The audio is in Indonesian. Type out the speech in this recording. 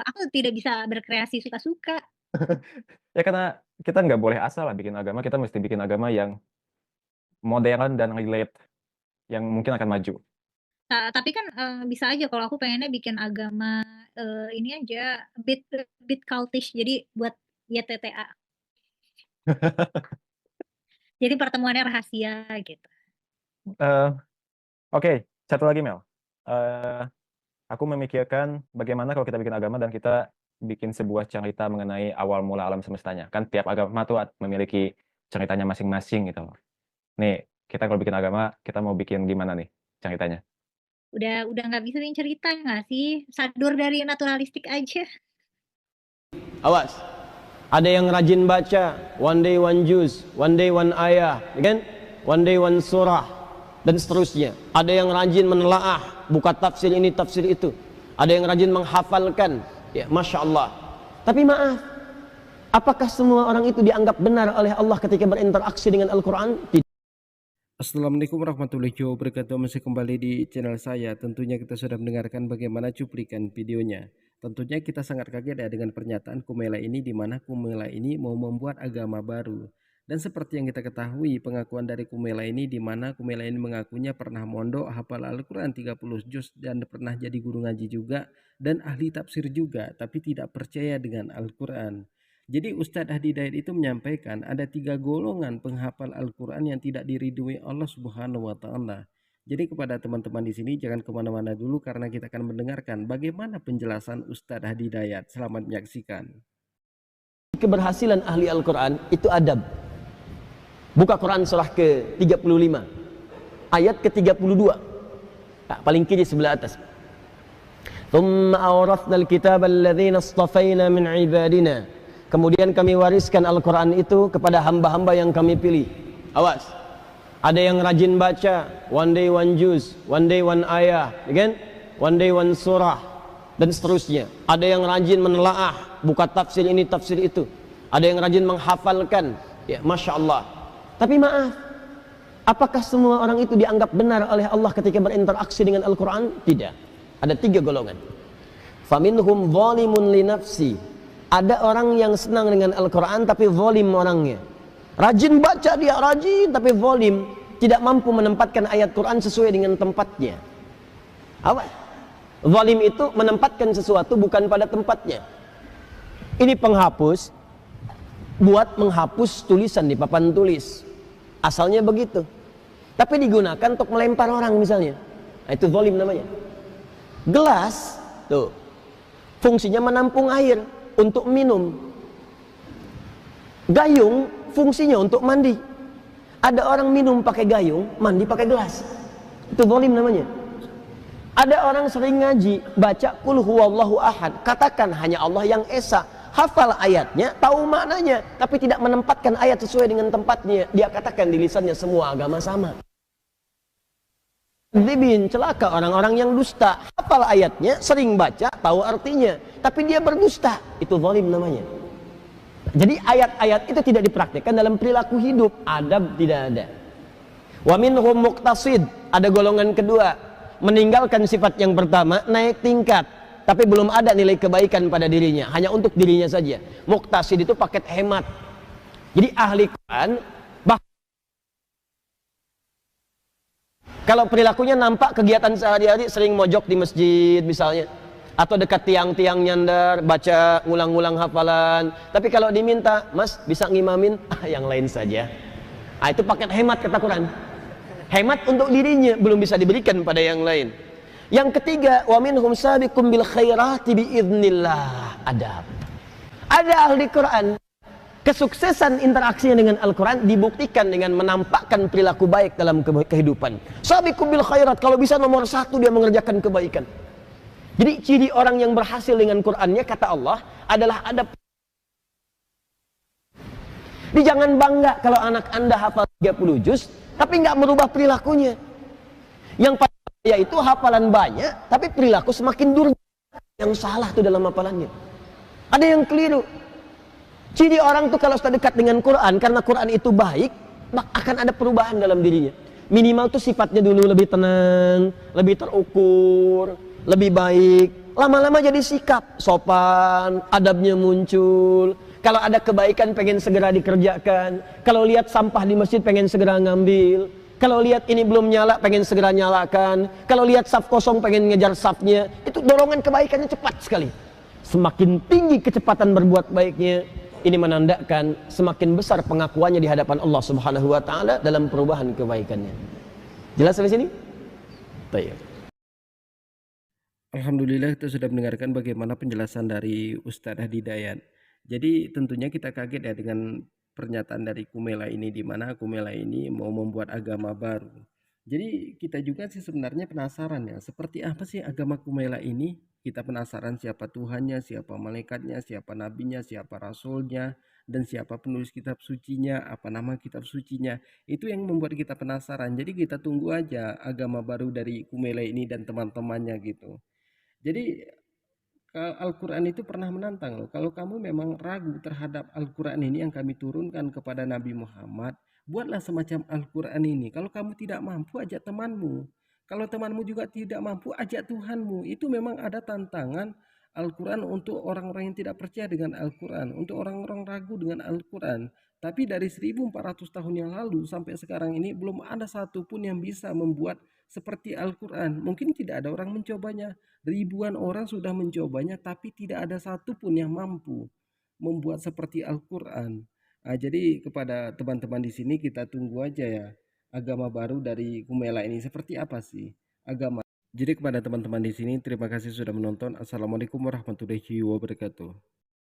Aku tidak bisa berkreasi suka-suka. Ya karena kita nggak boleh asal lah bikin agama, kita mesti bikin agama yang modern dan relate, yang mungkin akan maju. Tapi kan, bisa aja kalau aku pengennya bikin agama, ini aja, bit cultish, jadi buat YTTA. Jadi pertemuannya rahasia gitu. Eee, oke, satu lagi Mel, eee, aku memikirkan bagaimana kalau kita bikin agama dan kita bikin sebuah cerita mengenai awal mula alam semestanya. Kan tiap agama tuh memiliki ceritanya masing-masing gitu loh. Nih, kita kalau bikin agama, kita mau bikin gimana nih ceritanya? Udah nggak bisa nih cerita nggak sih? Sadur dari naturalistik aja. Awas. Ada yang rajin baca, one day one juz, one day one ayah, kan? One day one surah dan seterusnya. Ada yang rajin menelaah, buka tafsir ini, tafsir itu. Ada yang rajin menghafalkan, ya Masya Allah. Tapi maaf, apakah semua orang itu dianggap benar oleh Allah ketika berinteraksi dengan Al-Quran? Tidak. Assalamualaikum warahmatullahi wabarakatuh. Masih kembali di channel saya. Tentunya kita sudah mendengarkan bagaimana cuplikan videonya. Tentunya kita sangat kaget ya dengan pernyataan Kumela ini, di mana Kumela ini mau membuat agama baru. Dan seperti yang kita ketahui, pengakuan dari Kumela ini, di mana Kumela ini mengakunya pernah mondok, hafal Al-Quran 30 juz, dan pernah jadi guru ngaji juga, dan ahli tafsir juga, tapi tidak percaya dengan Al-Quran. Jadi Ustadz Hadi Dayat itu menyampaikan ada 3 golongan penghafal Al-Quran yang tidak diridhoi Allah Subhanahu wa Ta'ala. Jadi kepada teman-teman di sini jangan kemana-mana dulu, karena kita akan mendengarkan bagaimana penjelasan Ustadz Hadi Dayat. Selamat menyaksikan. Keberhasilan ahli Al-Quran itu adab. Buka Quran surah ke-35 ayat ke-32, nah, paling kiri sebelah atas. Thumma awrathna al-kitaba alladhina istafayna min ibadina. Kemudian kami wariskan Al-Quran itu kepada hamba-hamba yang kami pilih. Awas. Ada yang rajin baca, one day one juz, one day one ayah, kan? One day one surah dan seterusnya. Ada yang rajin menelaah, buka tafsir ini, tafsir itu. Ada yang rajin menghafalkan, ya Masya Allah. Tapi maaf, apakah semua orang itu dianggap benar oleh Allah ketika berinteraksi dengan Al-Quran? Tidak. Ada 3 golongan. Faminhum zalimun li nafsi. Ada orang yang senang dengan Al-Quran tapi zalim orangnya. Rajin baca dia, rajin tapi zalim, tidak mampu menempatkan ayat Quran sesuai dengan tempatnya. Apa? Zalim itu menempatkan sesuatu bukan pada tempatnya. Ini penghapus buat menghapus tulisan di papan tulis. Asalnya begitu. Tapi digunakan untuk melempar orang misalnya. Nah, itu zalim namanya. Gelas tuh fungsinya menampung air untuk minum. Gayung fungsinya untuk mandi. Ada orang minum pakai gayung, mandi pakai gelas. Itu zalim namanya. Ada orang sering ngaji, baca qul huwallahu ahad, katakan hanya Allah yang esa, hafal ayatnya, tahu maknanya, tapi tidak menempatkan ayat sesuai dengan tempatnya. Dia katakan di lisannya semua agama sama. Dzibin, celaka orang-orang yang dusta, hafal ayatnya, sering baca, tahu artinya, tapi dia berdusta. Itu zalim namanya. Jadi ayat-ayat itu tidak dipraktikkan dalam perilaku hidup, adab tidak ada. Wa minhum muqtasid, ada golongan kedua, meninggalkan sifat yang pertama, naik tingkat, tapi belum ada nilai kebaikan pada dirinya, hanya untuk dirinya saja. Muqtasid itu paket hemat. Jadi ahli Quran, kalau perilakunya nampak kegiatan sehari-hari sering mojok di masjid misalnya, atau dekat tiang-tiang nyandar, baca ngulang-ngulang hafalan. Tapi kalau diminta, Mas bisa ngimamin, yang lain saja. Nah, itu paket hemat kata Quran. Hemat untuk dirinya, belum bisa diberikan pada yang lain. Yang ketiga, wa minhum sabiqum bil khairati biiznillah. Adab. Ada ahli Quran, kesuksesan interaksinya dengan Al-Quran dibuktikan dengan menampakkan perilaku baik dalam kehidupan. Sabiqum bil khairat, kalau bisa nomor 1 dia mengerjakan kebaikan. Jadi ciri orang yang berhasil dengan Qurannya, kata Allah, adalah adab. Jadi jangan bangga kalau anak Anda hafal 30 juz, tapi nggak merubah perilakunya. Yang pada itu hafalan banyak, tapi perilaku semakin durjana. Yang salah tuh dalam hafalannya. Ada yang keliru. Ciri orang tuh kalau sudah dekat dengan Quran, karena Quran itu baik, maka akan ada perubahan dalam dirinya. Minimal tuh sifatnya dulu lebih tenang, lebih terukur, lebih baik. lama-lama jadi sikap, sopan, adabnya muncul. Kalau ada kebaikan pengen segera dikerjakan. Kalau lihat sampah di masjid pengen segera ngambil. Kalau lihat ini belum nyala pengen segera nyalakan. Kalau lihat saf kosong pengen ngejar safnya. Itu dorongan kebaikannya cepat sekali. Semakin tinggi kecepatan berbuat baiknya, ini menandakan semakin besar pengakuannya di hadapan Allah Subhanahu wa taala dalam perubahan kebaikannya. Jelas sampai sini? Baik. Alhamdulillah kita sudah mendengarkan bagaimana penjelasan dari Ustadz Hadi Dayat. Jadi tentunya kita kaget ya dengan pernyataan dari Kumela ini, di mana Kumela ini mau membuat agama baru. Jadi kita juga sih sebenarnya penasaran ya, seperti apa sih agama Kumela ini? Kita penasaran siapa Tuhannya, siapa malaikatnya, siapa nabinya, siapa rasulnya, dan siapa penulis kitab sucinya, apa nama kitab sucinya. Itu yang membuat kita penasaran. Jadi kita tunggu aja agama baru dari Kumela ini dan teman-temannya gitu. Jadi Al-Quran itu pernah menantang loh. Kalau kamu memang ragu terhadap Al-Quran ini yang kami turunkan kepada Nabi Muhammad, buatlah semacam Al-Quran ini. Kalau kamu tidak mampu, ajak temanmu. Kalau temanmu juga tidak mampu, ajak Tuhanmu. Itu memang ada tantangan Al-Quran untuk orang-orang yang tidak percaya dengan Al-Quran, untuk orang-orang ragu dengan Al-Quran. Tapi dari 1400 tahun yang lalu sampai sekarang ini belum ada satupun yang bisa membuat seperti Al-Quran. Mungkin tidak ada orang mencobanya. Ribuan orang sudah mencobanya, tapi tidak ada satupun yang mampu membuat seperti Al-Quran. Nah, jadi kepada teman-teman di sini kita tunggu aja ya, agama baru dari Kumela ini seperti apa sih agama. Jadi kepada teman-teman di sini terima kasih sudah menonton. Assalamualaikum warahmatullahi wabarakatuh.